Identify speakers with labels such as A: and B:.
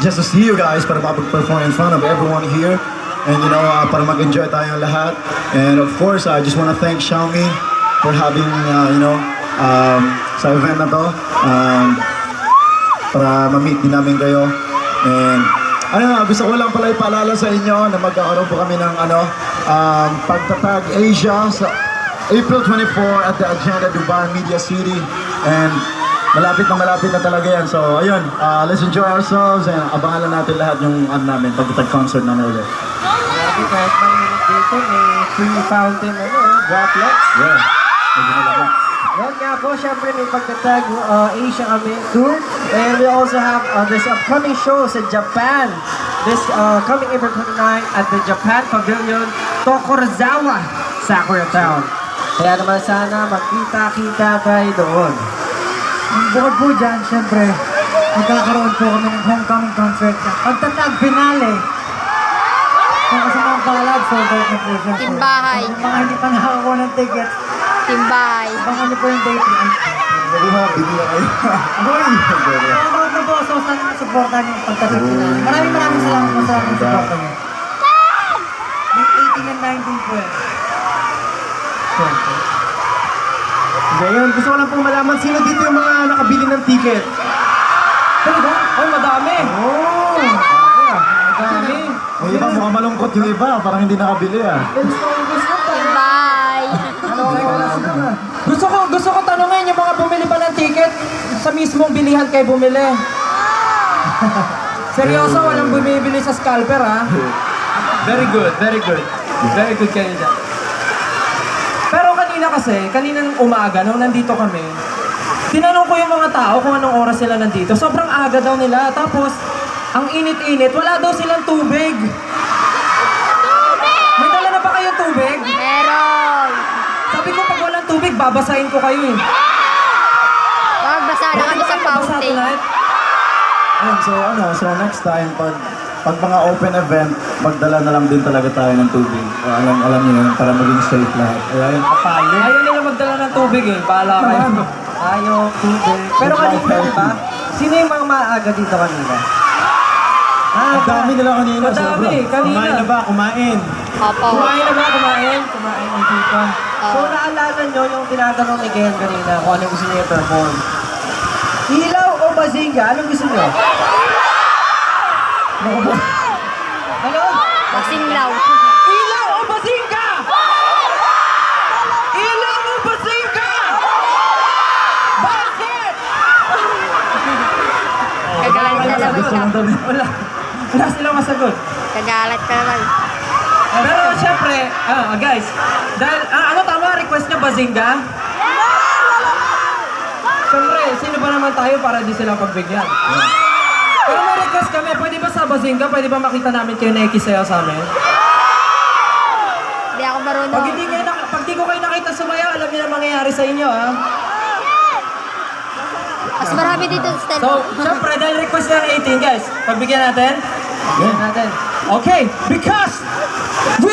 A: just to see you guys, para makapag-perform in front of everyone here. And you know, para mag-enjoy tayong lahat. And of course, I just want to thank Xiaomi for having, sa event na to. Para ma-meet din namin kayo. And gusto ko lang pala ipaalala sa inyo na magkakaroon po kami ng Pagtatag Asia sa April 24 at the Agenda Dubai Media City. And malapit na talaga yan. So ayun, let's enjoy ourselves and abangan lang natin lahat yung namin, Pagtatag concert namin ulit.
B: Grabe, kahit manginit dito, may free fountain, droplets.
A: Yeah.
B: Yan nga po, syempre may Pagtatag Asia kami tour. And we also have this upcoming show sa Japan. This coming April 29 at the Japan Pavilion, Tokorozawa, Sakura Town. Kaya naman sana magkita-kita tayo doon.
C: Bukod po dyan, syempre, magkakaroon po kami ng homecoming concert na Pagtatag Finale. Kung kasi mga palad, sold out na po siya.
D: Timbahay.
C: Kung mga hindi pa nakakuha ng tickets,
D: Timbay.
C: abangan niyo po yung date.
A: Sabi mo, bigyan na kayo.
C: Sold out na po, so sana supportan yung Pagtatag Finale. Maraming salamat po sa aking supportan niyo. May 18 and 19 po yan.
B: Ngayon, gusto ko lang pong malaman, sino dito yung mga nakabili ng ticket? Talaga? Oh, madami! Oh! Madami!
A: May iba mukhang malungkot yung iba, parang hindi nakabili
D: Timbay.
B: Gusto ko tanungin yung mga bumili pa ng ticket sa mismong bilihan kayo bumili. Seryoso, walang bumibili sa scalper, ha? Very good, very good. Very good kayo dyan. Pero kaninang umaga, nung nandito kami, tinanong ko yung mga tao kung anong oras sila nandito. Sobrang aga daw nila. Tapos, ang init-init, wala daw silang tubig. May dala na ba kayong tubig?
D: Meron.
B: Sabi ko, pag walang tubig, babasahin ko kayo eh.
D: Magbasa na kami sa fountain.
A: Ayun, so next time, pag mga open event, magdala na lang din talaga tayo ng tubig. Alam niyo yun, para maging safe lahat. Ayun, papayo.
B: Ayaw nila magdala ng tubig eh. Bahala kayo. Ayaw, tubig. Pero kanina, di ba? Sino yung mga maaga dito kanina?
A: Ang dami nila kanina,
B: Madami,
A: sobra.
B: kanina.
A: Kumain na ba? Kumain.
D: Opo.
B: Kumain na ba? Kumain ang tita. So, naalala nyo yung tinatanong ni Ken kanina kung ano gusto niya i-perform. Ilaw o bazinga? Anong gusto niyo? Ano?
D: Masinglaw.
B: Ilaw o bazinga? Ilaw o bazinga? Bakit?
D: Kagalit na naman ka.
B: Wala silang masagot.
D: Kagalit ka naman.
B: Pero syempre, guys, dahil, ano tama, request nyo bazinga? Siyempre, sino ba naman tayo para di sila pagbigyan? Pero may request kami, pwede ba sa bazinga, pwede ba makita namin kayo nakikisayaw sa amin?
D: Hindi ako marunong.
B: Pag di ko kayo nakita sumayaw, alam niyo na mangyayari sa inyo, ha?
D: Mas marami dito sa
B: So, syempre, dahil request ng 18, guys, pagbigyan natin? Pagbigyan natin. Okay, because we